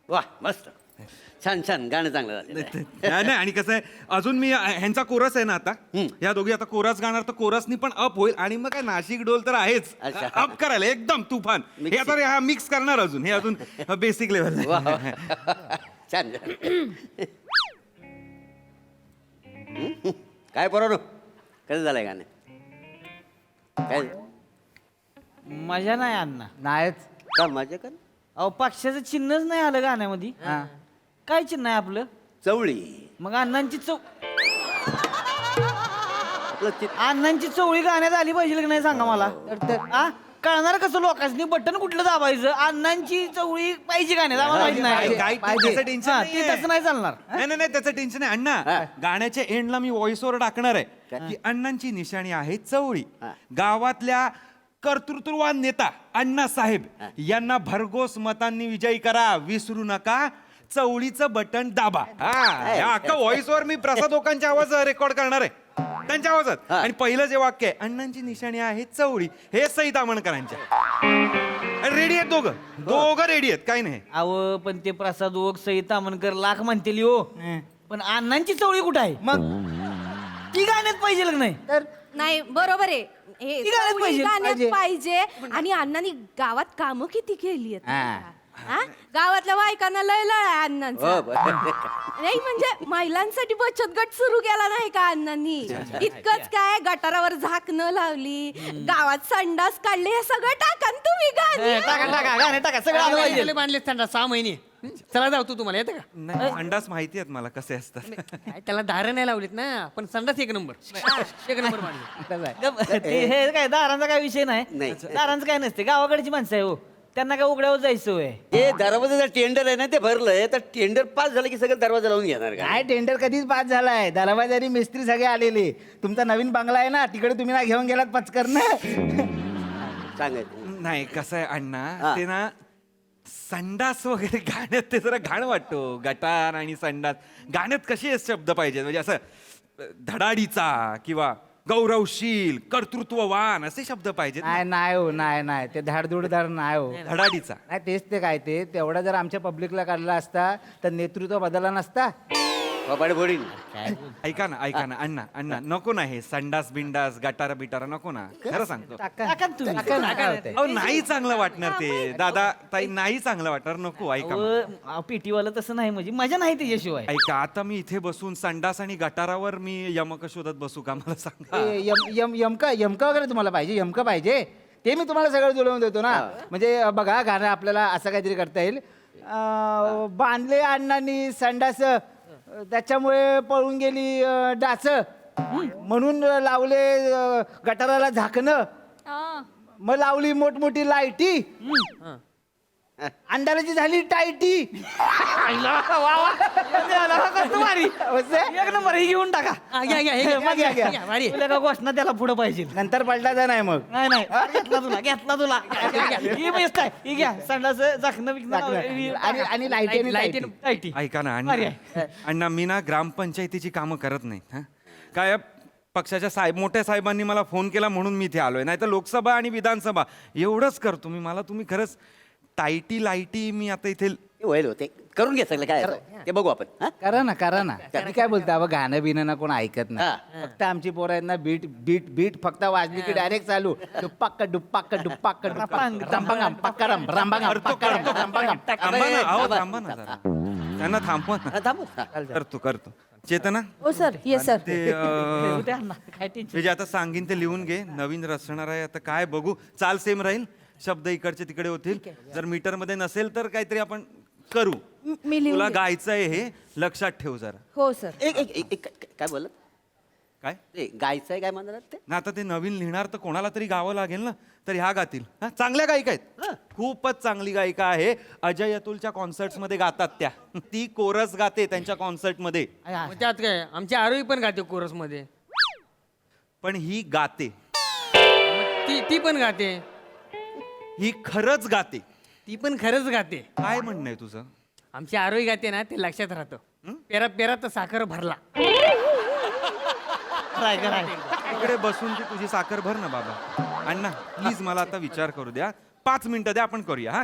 वा मस्त छान छान गाणं चांगलं झालं नाही आणि कसं आहे अजून मी ह्यांचा कोरस आहे ना आता या दोघी आता कोरस गाणार तर कोरसनी पण अप होईल आणि मग काय नाशिक डोल तर आहेच अच्छा. अप करायला एकदम तुफान हे आता हा मिक्स करणार अजून हे अजून बेसिक लेवल वा छान छान काय बरोबर कसं झालंय गाणं काय मजा नाही अण्णा नाहीच. का माझ्या का अहो पक्षाचं चिन्हच नाही आलं गाण्यामध्ये काय चिन्ह आहे आपलं चवळी मग अण्णांची आपलं अण्णांची चवळी गाण्यात आली पाहिजे की नाही सांगा मला आ? कळणार कसं लोकांनी बटन कुठलं दाबायचं अण्णांची चवळी पाहिजे गाण्यात आम्हाला माहित नाही त्याचं टेन्शन हा, ते तसं नाही चालणार नाही त्याचं टेन्शन आहे अण्णा गाण्याच्या एंडला मी व्हॉइस ओव्हर टाकणार आहे की अण्णांची निशाणी आहे चवळी गावातल्या कर्तृत्ववान नेता अण्णा साहेब यांना भरघोस मतांनी विजयी करा विसरू नका चवळीचं बटन दाबा हा अख्खा व्हॉइस ओव्हर मी प्रसाद ओकांच्या आवाज रेकॉर्ड करणार आहे त्यांच्या आवाजात आणि पहिलं जे वाक्य आहे अण्णांची निशाणी आहे चवळी हे सई तामणकरांच्या रेडी आहेत दोघं रेडी आहेत काही नाही अहो पण ते प्रसाद ओक सई तामणकर लाख म्हणतील हो पण अण्णांची चवळी कुठं आहे मग ती गाण्यात पाहिजे की नाही तर नाही बरोबर आहे हे ती गाण्यात चवळी पाहिजे, गाण्यात पाहिजे आणि अण्णांनी गावात कामं किती केली गावातल्या बायकांना लय लळ आहे अण्णांचा हो बरं. नाही म्हणजे महिलांसाठी बचत गट सुरू केला नाही का अण्णांनी इतकंच काय गटारावर झाकणं लावली गावात संडास काढले हे सगळं टाका न तुम्ही गाणी टाका गाणे टाका सगळं आलं पाहिजे. बांधले थंडा 6 महिने चला जाऊ तू तुम्हाला येतं का नाही अंदाज माहिती आहेत मला कसे असतात काय त्याला दारं नाही लावलीत ना पण संडास 1 नंबर 1 नंबर बांधले ते हे काय दारांचा काय विषय नाही नाही. दारांचं काय नसते गावाकडची माणसं आहे हो त्यांना काय उघड्यावर जायचं होय हे दरवाजाचं टेंडर आहे ना ते भरलंय तर टेंडर पास झालं की सगळं दरवाजा लावून घेणार का काय टेंडर कधीच पास झालाय दरवाजारी मिस्त्री सगळे आलेले तुमचा नवीन बंगला आहे ना तिकडे तुम्ही ना घेऊन गेलात पचकर ना सांगायचं नाही कसं आहे अण्णा ते ना संडास वगैरे गाण्यात ते जरा घाण वाटतो गटार आणि संडास गाण्यात कसे शब्द पाहिजेत म्हणजे असं धडाडीचा किंवा गौरवशील कर्तृत्ववान असे शब्द पाहिजेत ना. नाही हो नाही ते धाडधूडदार नाही हो धडाडीचा नाही तेच ते काय ते तेवढा जर आमच्या पब्लिकला काढला असता तर नेतृत्व बदलला नसता कपाड फोडीन ऐका ना अण्णा नको ना हे संडास बिंडास गटारा बिटारा नको ना खरं सांगतो टाका ना तुम्ही टाका ना, काय होतंय? अहो नाही चांगलं वाटणार ते दादा ताई नाही चांगलं वाटणार नको ऐका पेटीवाला तसं नाही म्हणजे मजा नाही त्याच्याशिवाय ऐका आता मी इथे बसून संडास आणि गटारावर मी यमक शोधत बसू का मला सांगा यमकं वगैरे तुम्हाला पाहिजे यमकं पाहिजे ते मी तुम्हाला सगळं जुळवून देतो ना म्हणजे बघा गाणं आपल्याला असं काहीतरी करता येईल बांधले अण्णांनी संडास त्याच्यामुळे पळून गेली डास म्हणून लावले गटाराला झाकणं मग लावली मोठमोठी लाईटी अंधाराची झाली टायटी एक नंबर ही घेऊन टाका तुला का घोषणा त्याला पुढे पाहिजे नंतर पलटायचा नाही मग नाही घेतला तुला ही बेस्ट आहे ही घ्या संडास झाकणं आणि लाईटी ऐका ना अण्णा मी ना ग्रामपंचायतीची कामं करत नाही हा काय पक्षाच्या मोठ्या साहेबांनी मला फोन केला म्हणून मी इथे आलोय नाही तर लोकसभा आणि विधानसभा एवढंच करतो मी मला तुम्ही खरंच टायटी लाईटी मी आता इथे होईल होते करून घे सगळं काय ते बघू आपण हा? करा ना मी काय बोलतो अबा गाणं बिणं ना कोण ऐकत नाही फक्त आमची पोरं आहेत ना बीट बीट बीट फक्त वाजली की डायरेक्ट चालू डुप्पाक्क डुप्पाक्क डुप्पाक्क डुप्पांग रंबांगम पक्करम रंबांगम पक्करम रंबांगम थांबा ना जरा त्यांना थांबवा ना. हा, थांबू हा. करतो चेतना हो सर येस सर ते काय टेन्शन ते जे आता सांगीन ते लिहून घे नवीन रचणार आहे आता काय बघू चाल सेम राहील शब्द इकडचे तिकडे होतील जर मीटर मध्ये नसेल तर काहीतरी आपण करू मी लिहून तुला घेते. गायचं आहे हे लक्षात ठेव जरा हो सर एक काय बोलत काय ते गायचं आहे काय म्हणतात ते ना आता ते नवीन लिहिणार तर कोणाला तरी गावं लागेल ना तर ह्या गातील हा चांगल्या गायिका आहेत खूपच चांगली गायिका आहे अजय अतुलच्या कॉन्सर्ट्स मध्ये गातात त्या ती कोरस गाते त्यांच्या कॉन्सर्ट मध्ये मग त्यात काय आमची आरोही पण गाते कोरस मध्ये पण ही गाते ती पण गाते ही खरंच गाते ती पण खरंच गाते काय म्हणणं आहे तुझं आमची आरोही गाते ना ते लक्षात राहतं पेरात साखर भरला इकडे बसून ती तुझी साखर भर ना बाबा अण्णा प्लीज मला आता विचार करू द्या 5 मिनिटं द्या आपण करूया हा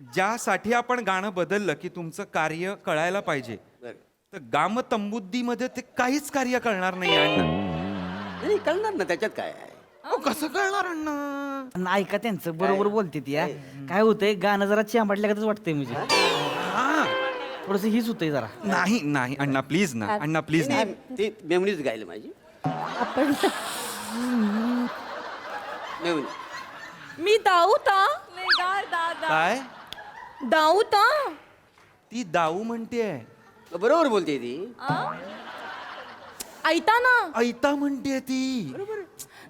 ज्यासाठी आपण गाणं बदललं की तुमचं कार्य कळायला पाहिजे, बरं. तर गाम तंबुद्दीमध्ये ते काहीच कार्य कळणार नाही अण्णा. नाही कळणार ना, त्याच्यात काय आहे. अहो, कसं कळणार अण्णा? अण्णा ऐका त्यांचं बरोबर बोलते ती या. काय होतंय गाणं जरा चिंबाटल्यागतच वाटतंय म्हणजे हा. थोडस हीच होतंय जरा. नाही नाही अण्णा प्लीज ना, अण्णा प्लीज ना. नाही, ती मेमणीच गायली माझी. आपण मेवणी. मी दाऊ ता काय दाऊ ता ती दाऊ म्हणते, बरोबर बोलते ती. ऐता ना ऐता म्हणते ती.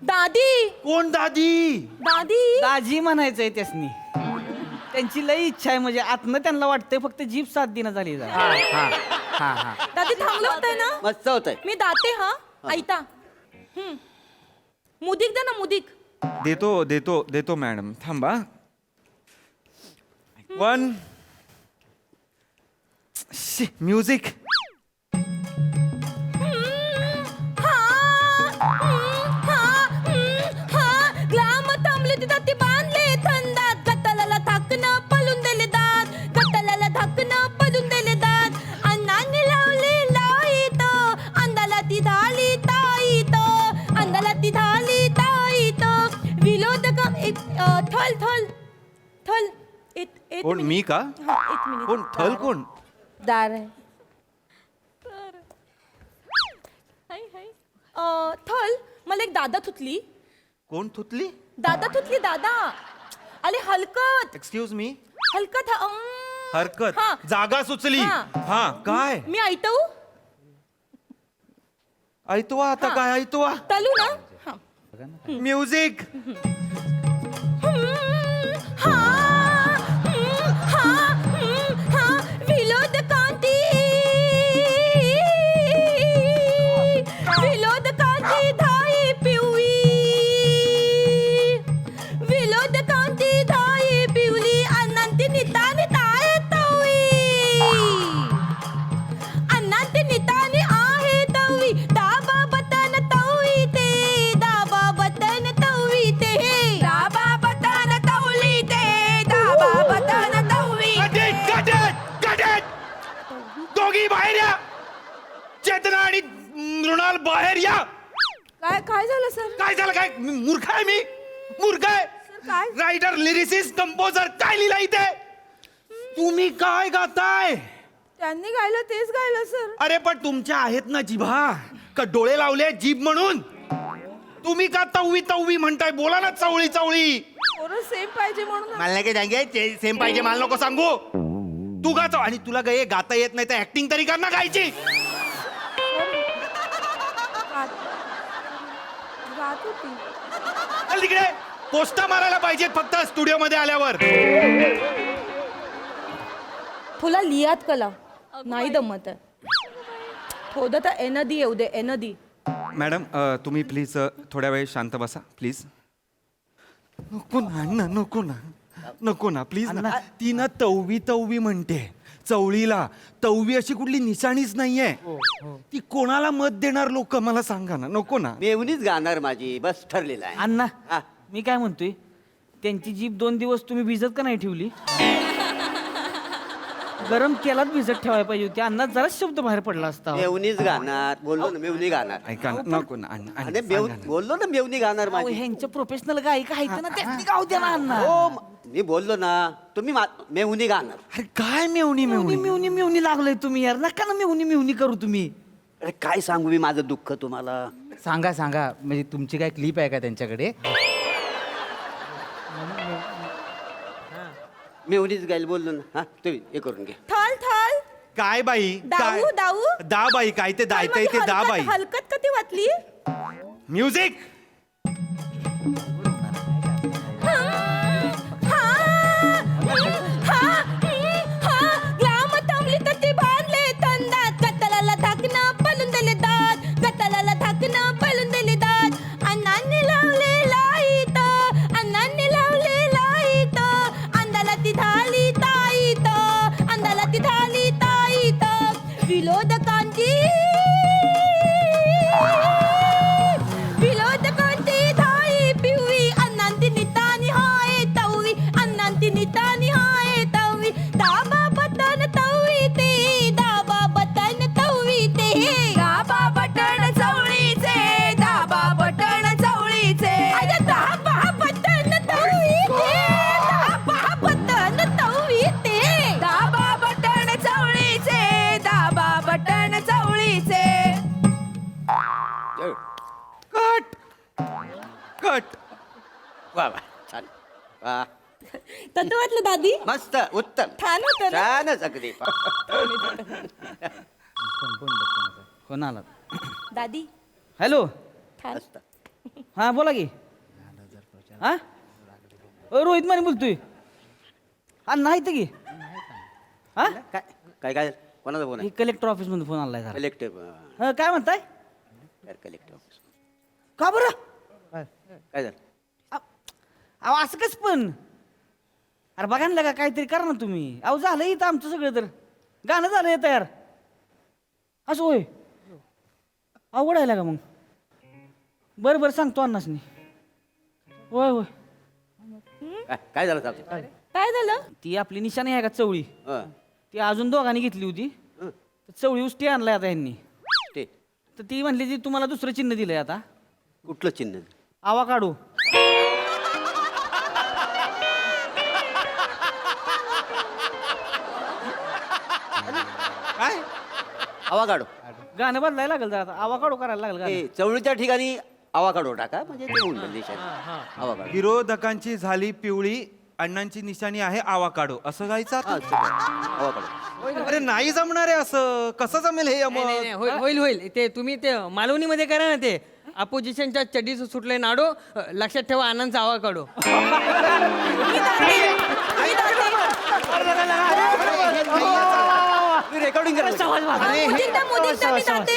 दादी कोण दादी? दादी दाजी म्हणायचंय त्यासनी. त्यांची लई इच्छा आहे म्हणजे आतनं त्यांना वाटतंय फक्त जीभ साथ दिना झाली जरा. हा हा हा दादी थांबलं होतंय ना मस्त होत आहे. मी दाते हा ऐता मुदिक दे ना मुदिक देतो देतो देतो मॅडम, थांबा. 1 म्युझिक. ग्लाम थांबले तिथं ती बांधले थंडात गतलाला धाकणं पलून दिले दात गतलाला धाकणं पलून दिले दात अण्णांनी लावले लाईत अंदाला ती झाली ताईत अंदाला ती झाली ताईत विलोद का थल थल थल एक कोण, मी का? एक मिनिट कोण थल कोण? दार आहे थल मला एक दादा थुतली कोण थुतली? दादा थुतली दादा अरे हलकत एक्सक्यूज मी. हलकत हरकत. हा. जागा सुचली. हा. हा काय मी ऐतऊ ऐतवा आता? हा. काय ऐतवा? तलू ना हा. म्युझिक. हा, हा, हा, विनोद कांती विनोद कांती धाई पिवळी विनोद कांती धाई पिवळी अनंती नितानी ताय तवळी अनंती नितानी आहे तवळी दाबा बटन तवळी ते दाबा बटन तवळी ते दाबा बटन तवळी ते दाबा बटन तवळी दोघी बाहेर या. चेतना आणि मृणाल बाहेर या. काय काय झालं सर काय झालं? काय मूर्ख आहे मी? मूर्ख आहे? काय? रायटर, लिरिसिस्ट, कंपोजर काय लिहिलं इथे? तुम्ही काय गाताय? त्यांनी गायलं तेच गायलं सर अरे पण तुमच्या आहेत ना जिभा, का डोळे लावले जीभ म्हणून? तुम्ही का तववी तववी म्हणताय? बोला ना चवळी चवळी. पोरं सेम पाहिजे म्हणून मला नाही काय सांगे, सेम पाहिजे मला नको सांगू. तू गातो आणि तुला काय गाता येत नाही तर ऍक्टिंग तरी कर ना गायची. गात होती चल तिकडे पोस्टा मारायला पाहिजेत फक्त स्टुडिओ मध्ये आल्यावर. तुला लियात कला नाही दमत आहे थोडं तर एनदी येऊ दे एनदी मॅडम तुम्ही प्लीज थोड्या वेळ शांत बसा प्लीज. नको ना अण्णा, नको ना, नको ना प्लीज ना. ती ना तववी तववी म्हणते चवळीला. तववी अशी कुठली निशाणीच नाहीये. ती कोणाला मत देणार लोक मला सांगा ना. नको ना. मेवणीच गाणार माझी, बस ठरलेलं आहे. अण्णा हा. मी काय म्हणतोय त्यांची जीभ 2 दिवस तुम्ही भिजत का नाही ठेवली? गरम तेलात भिजत ठेवायला पाहिजे होती. अण्णा जरा शब्द बाहेर पडला असता. मेवणीच गाणार, बोललो ना मेवणी गाणार. ऐका ना, नको ना अण्णा, अरे अण्णा, सांगा ना. बोललो ना मेवणी गाणार अहो, माझी. ह्यांच्या प्रोफेशनल गायिका आहेत ना त्यांनी गाऊ द्या ना अण्णा. हो मी बोललो ना, तुम्ही मेवणी गाणार. अरे काय मेवणी मिवणी मेवणी मिवणी मिवणी लागलोय तुम्ही यार. नका ना मिवणी मिवणी करू तुम्ही. अरे काय सांगू मी माझं दुःख तुम्हाला. सांगा सांगा, म्हणजे तुमची काय क्लिप आहे का त्यांच्याकडे? मेवणीच गाईल बोललो ना. हा तुम्ही हे करून घ्या. थल थल काय बाई काय? दाऊ दाऊ दा बाई काय ते दायचं ते दा बाई. हलकत कधी वाटली म्युझिक. ग्लाम थांबली तर ती बांधले तंदात गतलाला धाकणं पलून दिले दात गतलाला धाकणं पलून दिले दात अण्णांनी लावले लाईत अण्णांनी लावले लाईत अंदाला ती झाली ताईत अंदाला ती झाली ताईत विनोद कांती विनोद कांती धाई पिवळी कट कट. वा वा छान वा तसं वाटलं दादी मस्त उत्तम छान होतं ना? छानच अगदी कोण आला दादी हॅलो छान मस्त. हा बोला की हा रोहित माने बोलतोय हा नाही तर की हा काय काय काय कोणाचा फोन आहे कलेक्टर ऑफिस मध्ये फोन आलाय जरा कलेक्टिव्ह हा, काय म्हणताय कलेक्टिव्ह ऑफिस का बरं काय झालं अहो असं कस पण अरे बघा ना का काहीतरी करा ना तुम्ही अहो झालं इथं आमचं सगळं तर गाणं झालं हे तयार असं होय अवघड आहे का मग बरं बरं सांगतो अण्णासनी होय होय काय झालं साहेब काय झालं ती आपली निशाणी आहे का चवळी हं, ती अजून दोघांनी घेतली होती हं. तर चवळी उष्टी आणलाय आता यांनी ते तर ती म्हणली ती तुम्हाला दुसरं चिन्ह दिलंय आता कुठलं चिन्ह आवा काढू काय आवा काढो गाणं बदलायला लागेल जरा आता आवा काढू करायला लागेल गाणं. ते चवळीच्या ठिकाणी आवा काढो टाका म्हणजे ते होऊन जाईल देशात आवा काढो विरोधकांची झाली पिवळी अण्णांची निशाणी आहे आवाकाडो असं गायचं आता? हा, सगळं. आवा काढो अरे नाही जमणार आहे असं कसं जमेल हे नाही, नाही, नाही, होईल होईल ते तुम्ही ते मालवणीमध्ये करा ना ते अपोजिशनच्या चड्डी सुटले नाडो लक्षात ठेवा आनंदचा आवा काढो रेकॉर्डिंग करा मुदिता मुदिता मी जाते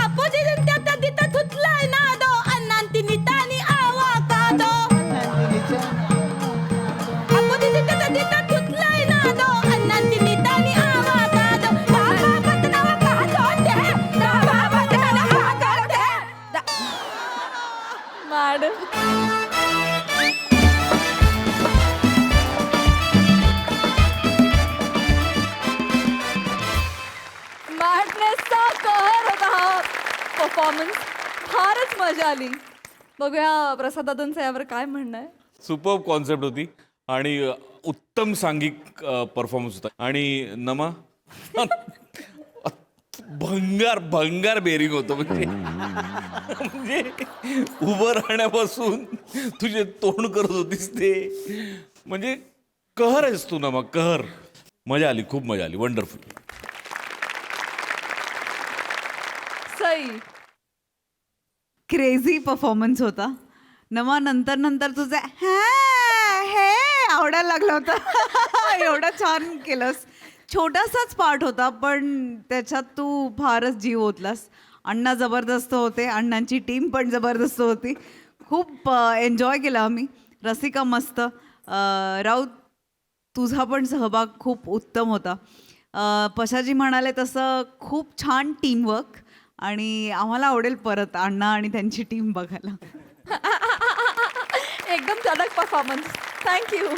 अपोजिशन त्या दिता थुतलाय ना दो अण्णांती नितानी आवा का दो अपोजिशन त्या दिता थुतलाय ना दो अण्णांती नितानी आवा का दो बाबा बदनावा का दो ते बाबा बदनावा का दो माड मॅडनेसचा कहर होता हा परफॉर्मन्स फारच मजा आली बघूया प्रसाद दादांचं यावर काय म्हणणं आहे सुपर्ब कॉन्सेप्ट होती आणि उत्तम सांघिक परफॉर्मन्स होता आणि नमा भंगार भंगार बेरिंग होतं म्हणजे उभं राहण्यापासून तुझे तोंड करत होतीस ते म्हणजे कहर आहेस तू नमा कहर मजा आली खूप मजा आली वंडरफुल सई क्रेझी परफॉर्मन्स होता नमा नंतर नंतर तुझं हे आवडायला लागलं होतं एवढं छान केलंस छोटासाच पार्ट होता पण त्याच्यात तू फारच जीव ओतलास अण्णा जबरदस्त होते अण्णांची टीम पण जबरदस्त होती खूप एन्जॉय केला आम्ही रसिका मस्त राऊत तुझा पण सहभाग खूप उत्तम होता पशाजी म्हणाले तसं खूप छान टीमवर्क आणि आम्हाला आवडेल परत अण्णा आणि त्यांची टीम बघायला एकदम कडक परफॉर्मन्स थँक्यू